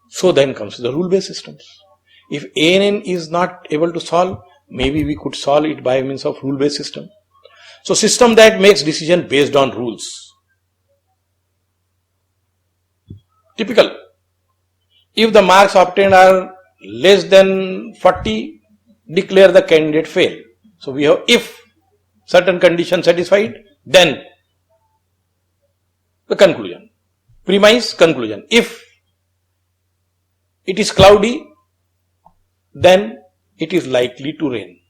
So then comes the rule-based systems. If ANN is not able to solve, maybe we could solve it by means of rule-based system. So system that makes decision based on rules. Typical. If the marks obtained are less than 40, declare the candidate fail. So we have if certain condition satisfied, then the conclusion. Premise, conclusion. If it is cloudy, then it is likely to rain.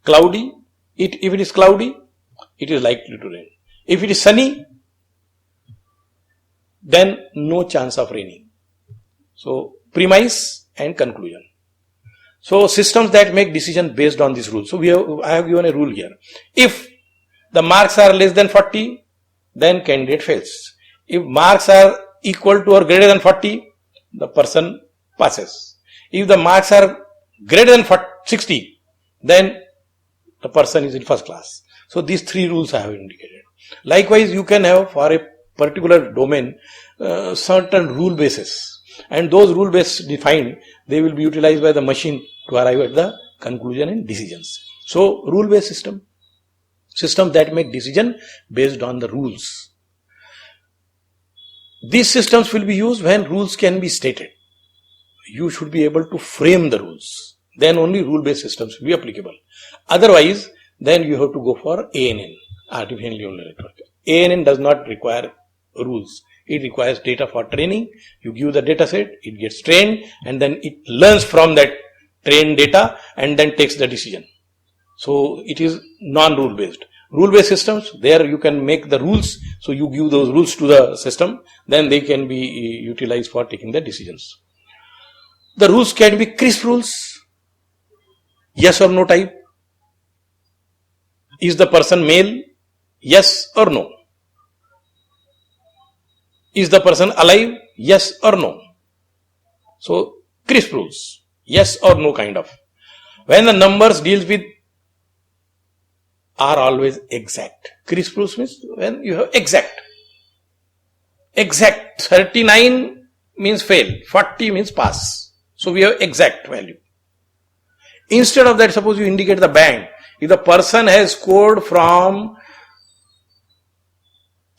Cloudy, if it is cloudy, it is likely to rain. If it is sunny, then no chance of raining. So premise and conclusion. So systems that make decision based on this rule. So I have given a rule here. If the marks are less than 40, then candidate fails. If marks are equal to or greater than 40, the person passes. If the marks are greater than 60, then the person is in first class. So these three rules I have indicated. Likewise, you can have for a particular domain certain rule bases, and those rule bases defined, they will be utilized by the machine to arrive at the conclusion and decisions. So rule based systems that make decision based on the rules. These systems will be used when rules can be stated. You should be able to frame the rules. Then only rule based systems will be applicable. Otherwise, then you have to go for ANN, artificial neural network. ANN does not require rules. It requires data for training. You give the data set, it gets trained, and then it learns from that trained data and then takes the decision. So it is non-rule based. Rule based systems, there you can make the rules. So you give those rules to the system, then they can be utilized for taking the decisions. The rules can be crisp rules, yes or no type. Is the person male? Yes or no. Is the person alive? Yes or no. So crisp rules, yes or no kind of. When the numbers deals with are always exact. Crisp rules means when you have exact. Exact. 39 means fail, 40 means pass. So we have exact value. Instead of that, suppose you indicate the band. If the person has scored from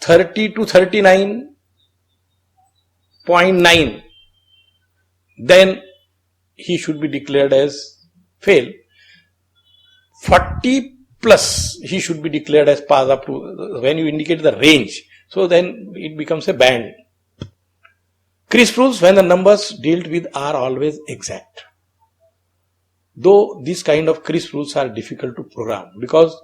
30 to 39.9, then he should be declared as fail. 40 plus, he should be declared as pass up to when you indicate the range. So then it becomes a band. Crisp rules, when the numbers dealt with are always exact. Though these kind of crisp rules are difficult to program because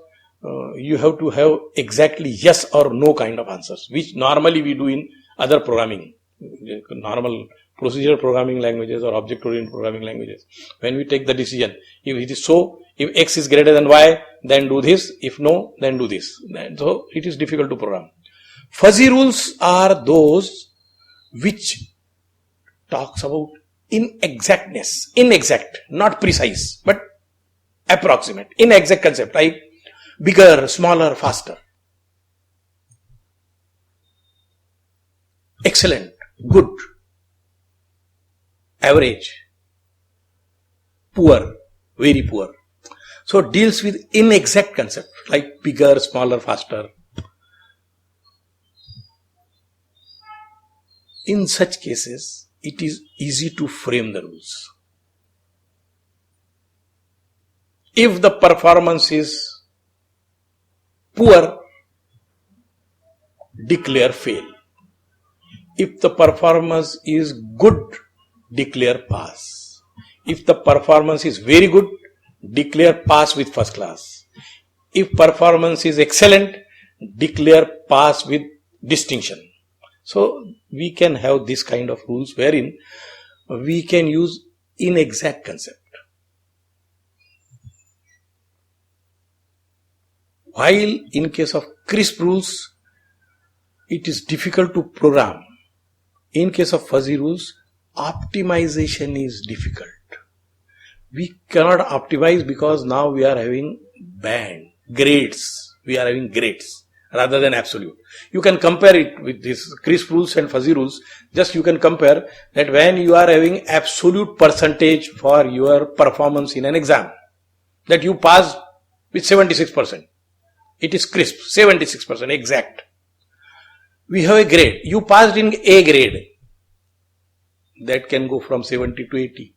you have to have exactly yes or no kind of answers, which normally we do in other programming, normal procedural programming languages or object-oriented programming languages. When we take the decision, if it is so, if x is greater than y, then do this, if no, then do this. So it is difficult to program. Fuzzy rules are those which talks about inexactness, inexact, not precise, but approximate, inexact concept, like bigger, smaller, faster. Excellent, good, average, poor, very poor. So it deals with inexact concept like bigger, smaller, faster. In such cases, it is easy to frame the rules. If the performance is poor, declare fail. If the performance is good, declare pass. If the performance is very good, declare pass with first class. If performance is excellent, declare pass with distinction. So we can have this kind of rules wherein we can use inexact concept. While in case of crisp rules, it is difficult to program. In case of fuzzy rules, optimization is difficult. We cannot optimize because now we are having band, grades. We are having grades. rather than absolute. You can compare it with this crisp rules and fuzzy rules. Just you can compare that when you are having absolute percentage for your performance in an exam, that you passed with 76%. It is crisp, 76%, exact. We have a grade. You passed in A grade. That can go from 70 to 80.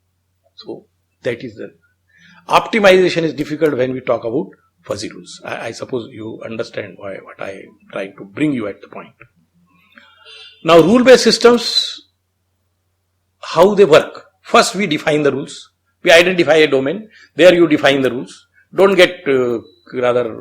So that is the optimization is difficult when we talk about fuzzy rules. I suppose you understand what I am trying to bring you at the point. Now, rule-based systems, how they work. First, we define the rules. We identify a domain. There you define the rules. Don't get rather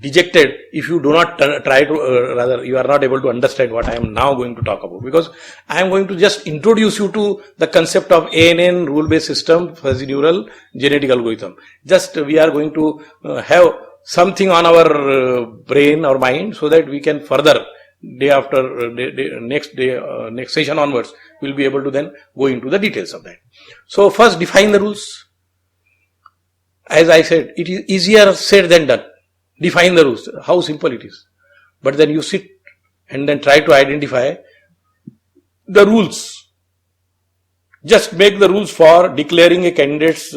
dejected if you do not try to, rather you are not able to understand what I am now going to talk about, because I am going to just introduce you to the concept of ANN, rule-based system, fuzzy neural, genetic algorithm. Just we are going to have something on our brain or mind so that we can further day after next session onwards, we will be able to then go into the details of that. So first define the rules. As I said, it is easier said than done. Define the rules, how simple it is. But then you sit and then try to identify the rules. Just make the rules for declaring a candidate's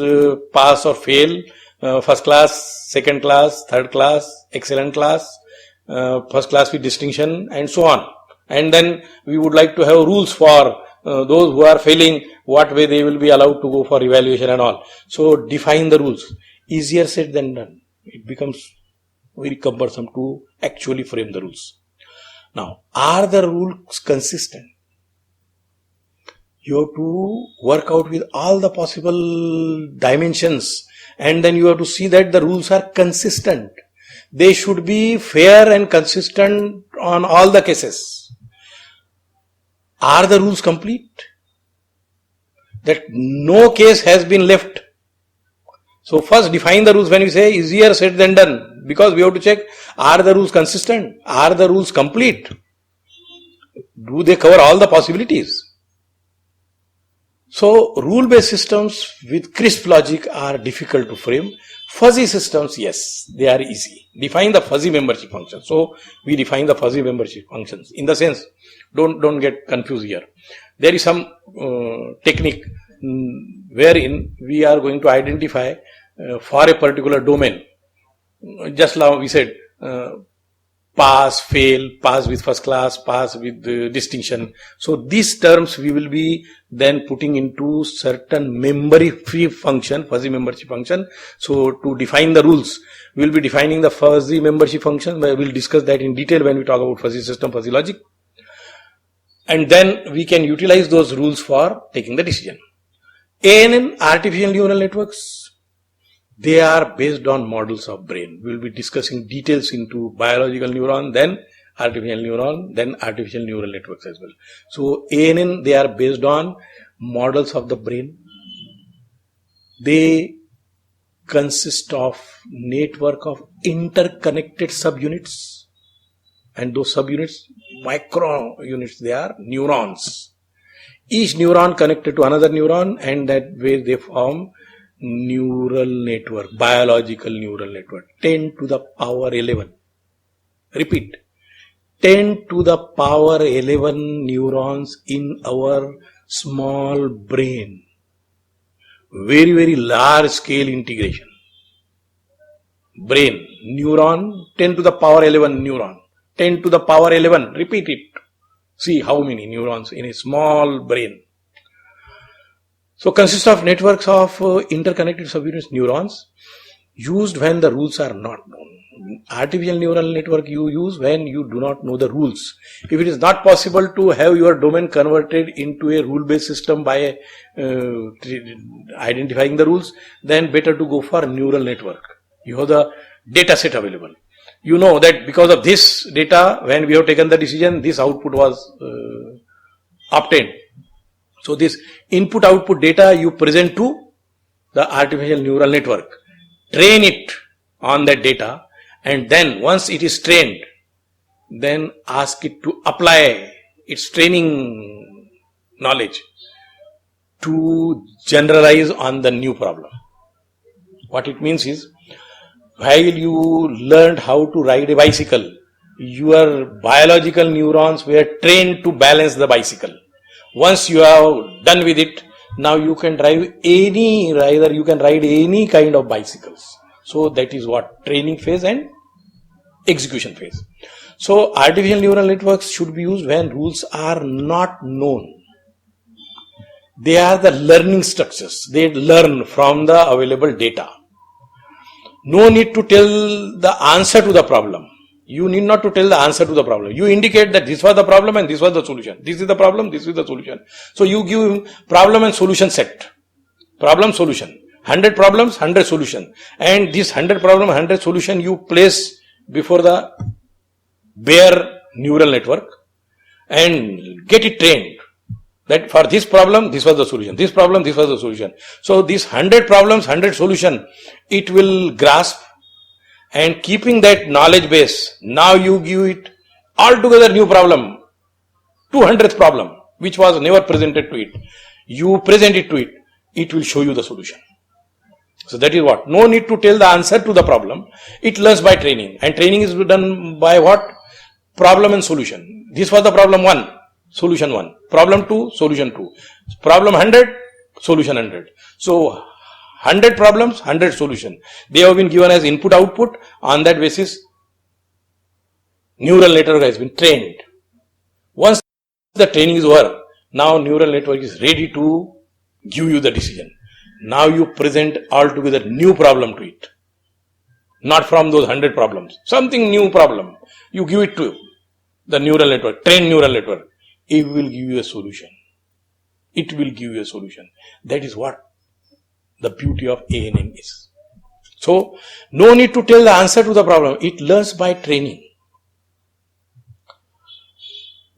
pass or fail, first class, second class, third class, excellent class, first class with distinction, and so on. And then we would like to have rules for those who are failing, what way they will be allowed to go for evaluation and all. So define the rules. Easier said than done. It becomes very cumbersome to actually frame the rules. Now, are the rules consistent? You have to work out with all the possible dimensions, and then you have to see that the rules are consistent. They should be fair and consistent on all the cases. Are the rules complete? That no case has been left. So first define the rules. When we say easier said than done, because we have to check, are the rules consistent? Are the rules complete? Do they cover all the possibilities? So rule-based systems with crisp logic are difficult to frame. Fuzzy systems, yes, they are easy. Define the fuzzy membership function. So we define the fuzzy membership functions. In the sense, don't get confused here. There is some technique wherein we are going to identify for a particular domain. Just now we said pass, fail, pass with first class, pass with distinction. So these terms we will be then putting into certain membership function, fuzzy membership function. So to define the rules, we will be defining the fuzzy membership function. We will discuss that in detail when we talk about fuzzy system, fuzzy logic. And then we can utilize those rules for taking the decision. ANN, artificial neural networks, they are based on models of brain. We will be discussing details into biological neuron, then artificial neuron, then artificial neural networks as well. So ANN, they are based on models of the brain. They consist of network of interconnected subunits, and those subunits, micro units, they are neurons. Each neuron connected to another neuron, and that way they form neural network, biological neural network, 10 to the power 11. Repeat, 10 to the power 11 neurons in our small brain. Very, very large scale integration. Brain, neuron, 10 to the power 11 neuron. 10 to the power 11, repeat it. See how many neurons in a small brain. So consists of networks of interconnected subunits, neurons, used when the rules are not known. Artificial neural network you use when you do not know the rules. If it is not possible to have your domain converted into a rule-based system by identifying the rules, then better to go for neural network. You have the data set available. You know that because of this data, when we have taken the decision, this output was obtained. So this input-output data you present to the artificial neural network. Train it on that data, and then once it is trained, then ask it to apply its training knowledge to generalize on the new problem. What it means is, while you learned how to ride a bicycle, your biological neurons were trained to balance the bicycle. Once you have done with it, now you can drive you can ride any kind of bicycles. So that is what training phase and execution phase. So artificial neural networks should be used when rules are not known. They are the learning structures. They learn from the available data. No need to tell the answer to the problem. You need not to tell the answer to the problem. You indicate that this was the problem and this was the solution. This is the problem, this is the solution. So you give problem and solution set. Problem, solution. 100 problems, 100 solution. And this 100 problem, 100 solution you place before the bare neural network and get it trained. That for this problem, this was the solution. This problem, this was the solution. So these 100 problems, 100 solution, it will grasp. And keeping that knowledge base, now you give it altogether new problem, 200th problem, which was never presented to it. You present it to it, it will show you the solution. So that is what? No need to tell the answer to the problem. It learns by training. And training is done by what? Problem and solution. This was the problem 1, solution 1. Problem 2, solution 2. Problem 100, solution 100. So 100 problems, 100 solution. They have been given as input output. On that basis, neural network has been trained. Once the training is over, now neural network is ready to give you the decision. Now you present altogether new problem to it. Not from those 100 problems. Something new problem. You give it to the neural network, trained neural network. It will give you a solution. It will give you a solution. That is what the beauty of ANN is. So, no need to tell the answer to the problem. It learns by training.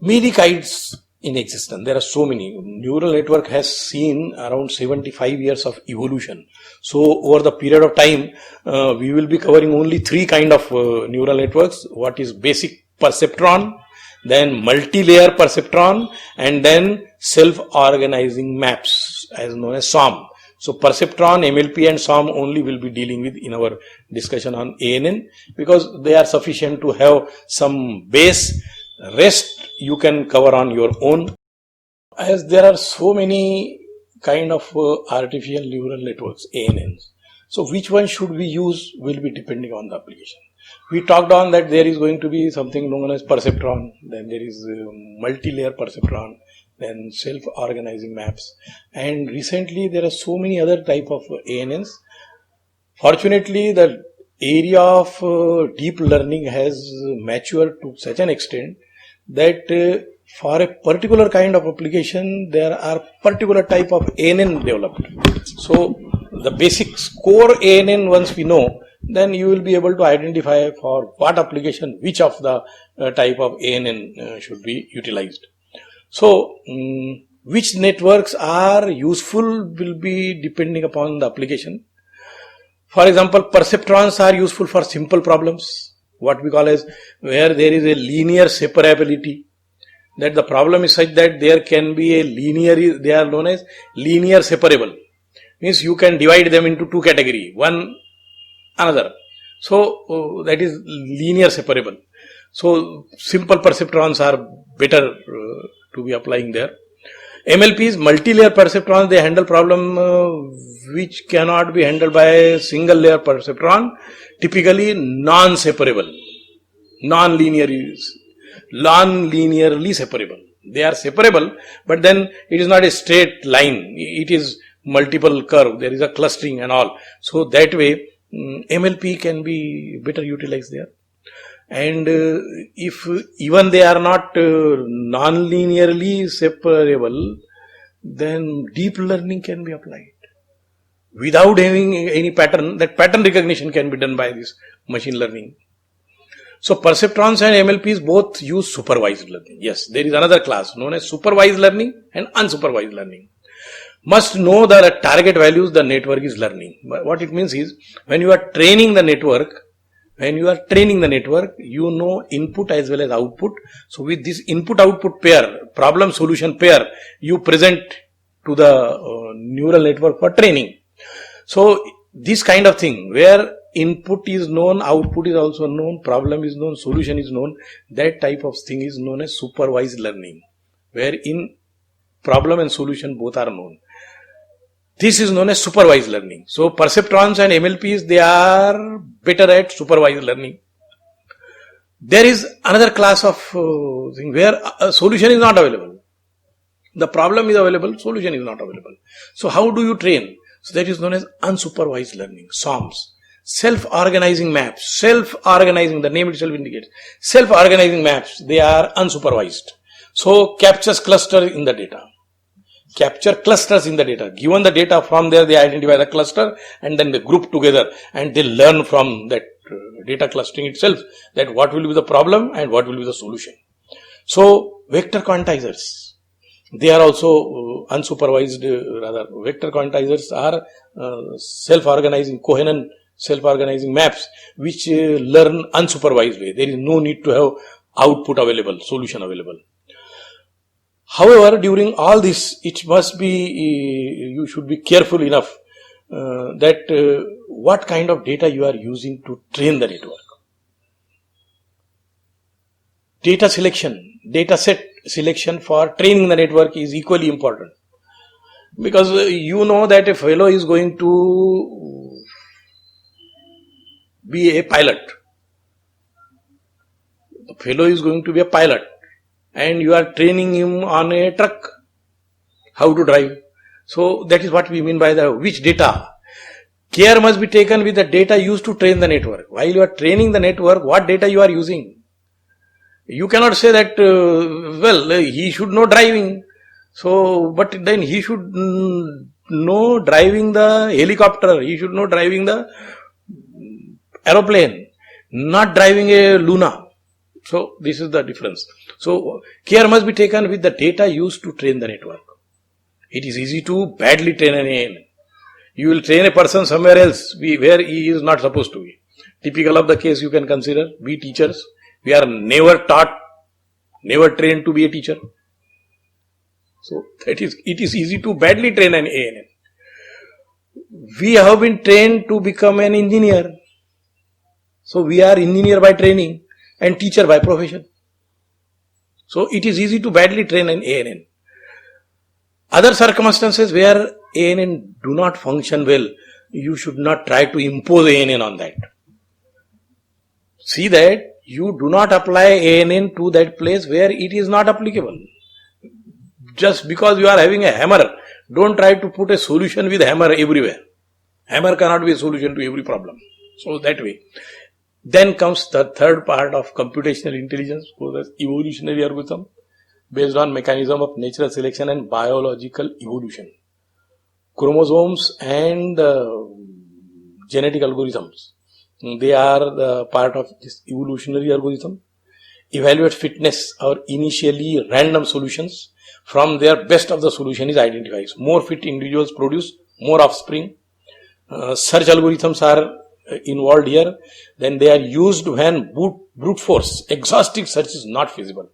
Many kinds in existence. There are so many. Neural network has seen around 75 years of evolution. So, over the period of time, we will be covering only 3 kind of neural networks. What is basic perceptron, then multi-layer perceptron, and then self-organizing maps as known as SOM. So perceptron, MLP and SOM only will be dealing with in our discussion on ANN because they are sufficient to have some base. Rest you can cover on your own. As there are so many kind of artificial neural networks, ANNs. So which one should we use will be depending on the application. We talked on that there is going to be something known as perceptron, then there is multi-layer perceptron, then self-organizing maps, and recently there are so many other type of ANNs. Fortunately, the area of deep learning has matured to such an extent that for a particular kind of application, there are particular type of ANN developed. So the basic core ANN once we know, then you will be able to identify for what application, which of the type of ANN should be utilized. So, which networks are useful will be depending upon the application. For example, perceptrons are useful for simple problems, what we call as where there is a linear separability. That the problem is such that there can be a linear, they are known as linear separable. Means you can divide them into 2 categories, one another. So, that is linear separable. So, simple perceptrons are better to be applying there. MLPs, multi-layer perceptrons, they handle problem which cannot be handled by a single layer perceptron, typically non-separable, non-linearly separable. They are separable, but then it is not a straight line. It is multiple curve. There is a clustering and all. So that way, MLP can be better utilized there. And if even they are not non-linearly separable, then deep learning can be applied. Without having any pattern, that pattern recognition can be done by this machine learning. So perceptrons and MLPs both use supervised learning. Yes, there is another class known as supervised learning and unsupervised learning. Must know the target values the network is learning. But what it means is, when you are training the network, you know input as well as output. So with this input-output pair, problem-solution pair, you present to the neural network for training. So this kind of thing, where input is known, output is also known, problem is known, solution is known. That type of thing is known as supervised learning, wherein problem and solution both are known. This is known as supervised learning. So perceptrons and MLPs, they are better at supervised learning. There is another class of thing where a solution is not available. The problem is available, solution is not available. So how do you train? So that is known as unsupervised learning, SOMs. Self-organizing maps. Self-organizing, the name itself indicates. Self-organizing maps, they are unsupervised. So captures cluster in the data. Capture clusters in the data. Given the data, from there they identify the cluster and then they group together and they learn from that data clustering itself that what will be the problem and what will be the solution. So vector quantizers, they are also unsupervised, rather vector quantizers are self-organizing, coherent self-organizing maps which learn unsupervised way. There is no need to have output available, solution available. However, during all this, it must be, you should be careful enough that what kind of data you are using to train the network. Data selection, data set selection for training the network is equally important. Because you know that a fellow is going to be a pilot. The fellow is going to be a pilot. And you are training him on a truck, how to drive. So that is what we mean by the which data. Care must be taken with the data used to train the network. While you are training the network, what data you are using? You cannot say that, he should know driving. So, but then he should know driving the helicopter. He should know driving the aeroplane, not driving a Luna. So this is the difference. So care must be taken with the data used to train the network. It is easy to badly train an ANN. You will train a person somewhere else where he is not supposed to be. Typical of the case you can consider, we teachers, we are never taught, never trained to be a teacher. So it is easy to badly train an ANN. We have been trained to become an engineer. So we are engineer by training and teacher by profession. So it is easy to badly train an ANN. Other circumstances where ANN do not function well, you should not try to impose ANN on that. See that you do not apply ANN to that place where it is not applicable. Just because you are having a hammer, don't try to put a solution with hammer everywhere. Hammer cannot be a solution to every problem. So that way. Then comes the third part of computational intelligence, called as evolutionary algorithm, based on mechanism of natural selection and biological evolution. Chromosomes and genetic algorithms, they are the part of this evolutionary algorithm. Evaluate fitness or initially random solutions. From there, best of the solution is identified. More fit individuals produce more offspring. Search algorithms are involved here. Then they are used when brute force, exhaustive search is not feasible.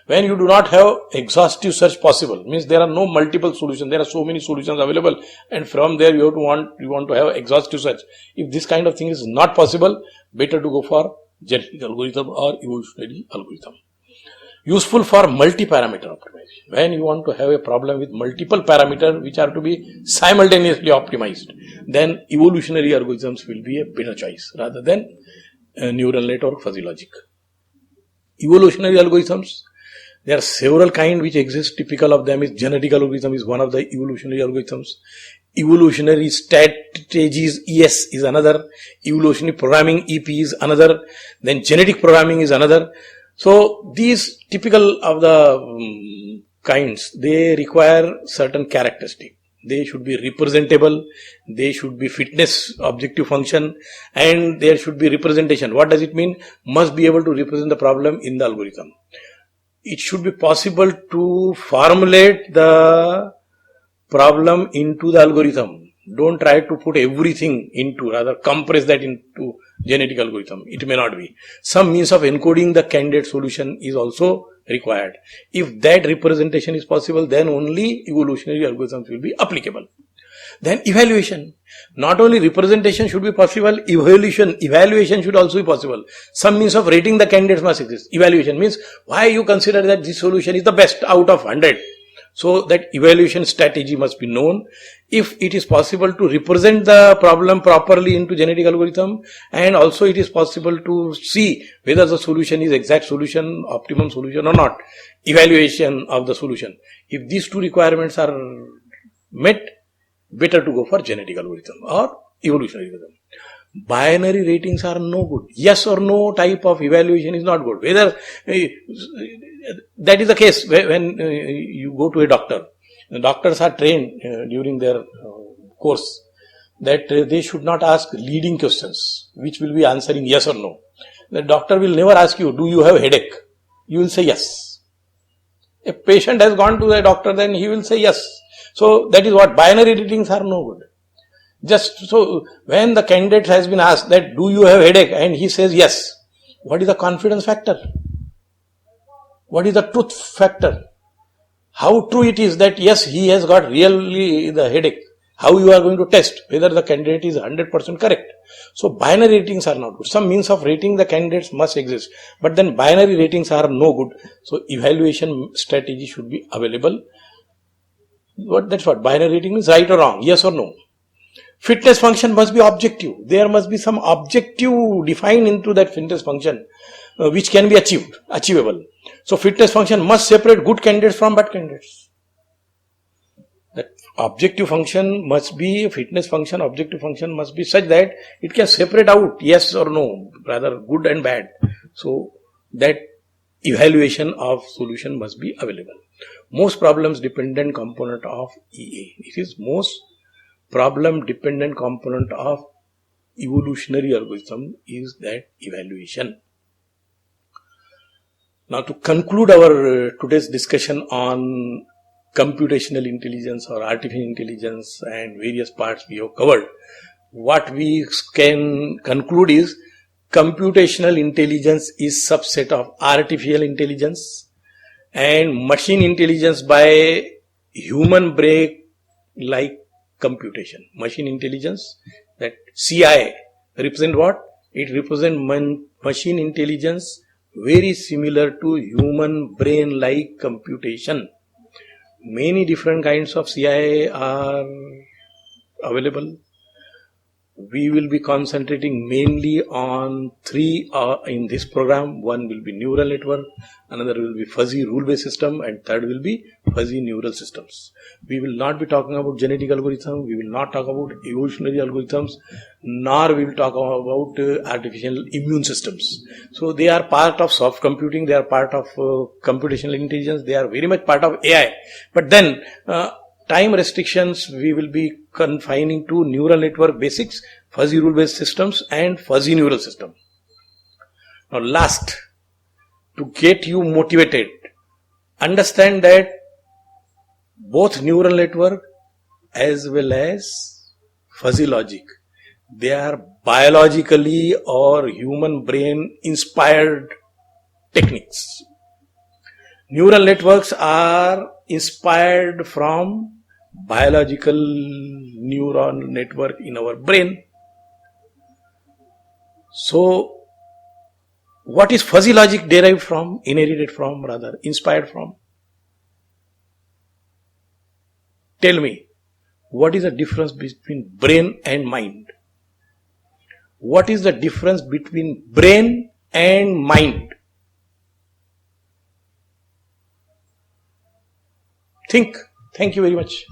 When you do not have exhaustive search possible, means there are no multiple solutions, there are so many solutions available, and from there you want to have exhaustive search. If this kind of thing is not possible, better to go for genetic algorithm or evolutionary algorithm. Useful for multi-parameter optimization. When you want to have a problem with multiple parameters which are to be simultaneously optimized, then evolutionary algorithms will be a better choice rather than neural net or fuzzy logic. Evolutionary algorithms, there are several kinds which exist. Typical of them is genetic algorithm is one of the evolutionary algorithms. Evolutionary strategies ES is another. Evolutionary programming EP is another. Then genetic programming is another. So these typical of the kinds, they require certain characteristics. They should be representable, they should be fitness, objective function, and there should be representation. What does it mean? Must be able to represent the problem in the algorithm. It should be possible to formulate the problem into the algorithm. Don't try to put everything into, rather compress that into genetic algorithm. It may not be. Some means of encoding the candidate solution is also required. If that representation is possible, then only evolutionary algorithms will be applicable. Then evaluation. Not only representation should be possible, evaluation should also be possible. Some means of rating the candidates must exist. Evaluation means why you consider that this solution is the best out of 100. So that evaluation strategy must be known. If it is possible to represent the problem properly into genetic algorithm, and also it is possible to see whether the solution is exact solution, optimum solution or not. Evaluation of the solution. If these two requirements are met, better to go for genetic algorithm or evolutionary algorithm. Binary ratings are no good. Yes or no type of evaluation is not good. Whether that is the case when you go to a doctor. The doctors are trained during their course that they should not ask leading questions, which will be answering yes or no. The doctor will never ask you, do you have a headache? You will say yes. A patient has gone to the doctor, then he will say yes. So that is what binary ratings are no good. Just so when the candidate has been asked that do you have headache and he says yes, what is the confidence factor? What is the truth factor? How true it is that yes, he has got really the headache. How you are going to test whether the candidate is 100% correct. So binary ratings are not good. Some means of rating the candidates must exist, but then binary ratings are no good. So evaluation strategy should be available. That's what binary rating is, right or wrong, yes or no. Fitness function must be objective. There must be some objective defined into that fitness function which can be achievable. So fitness function must separate good candidates from bad candidates. That objective function must be, fitness function, objective function must be such that it can separate out yes or no, rather good and bad. So that evaluation of solution must be available. Most problems dependent component of EA. It is most problem dependent component of evolutionary algorithm is that evaluation. Now to conclude our today's discussion on computational intelligence or artificial intelligence and various parts we have covered, what we can conclude is computational intelligence is subset of artificial intelligence, and machine intelligence by human brain like computation. Machine intelligence, that CI represent what? It represent machine intelligence very similar to human brain like computation. Many different kinds of CI are available. We will be concentrating mainly on three in this program. One will be neural network, another will be fuzzy rule-based system, and third will be fuzzy neural systems. We will not be talking about genetic algorithm, we will not talk about evolutionary algorithms, nor we will talk about artificial immune systems. So they are part of soft computing, they are part of computational intelligence, they are very much part of AI. But then time restrictions we will be confining to neural network basics, fuzzy rule based systems and fuzzy neural system. Now last, to get you motivated, understand that both neural network as well as fuzzy logic, they are biologically or human brain inspired techniques. Neural networks are inspired from biological neuron network in our brain. So, what is fuzzy logic derived from, inherited from, rather, inspired from? Tell me, what is the difference between brain and mind? What is the difference between brain and mind? Think. Thank you very much.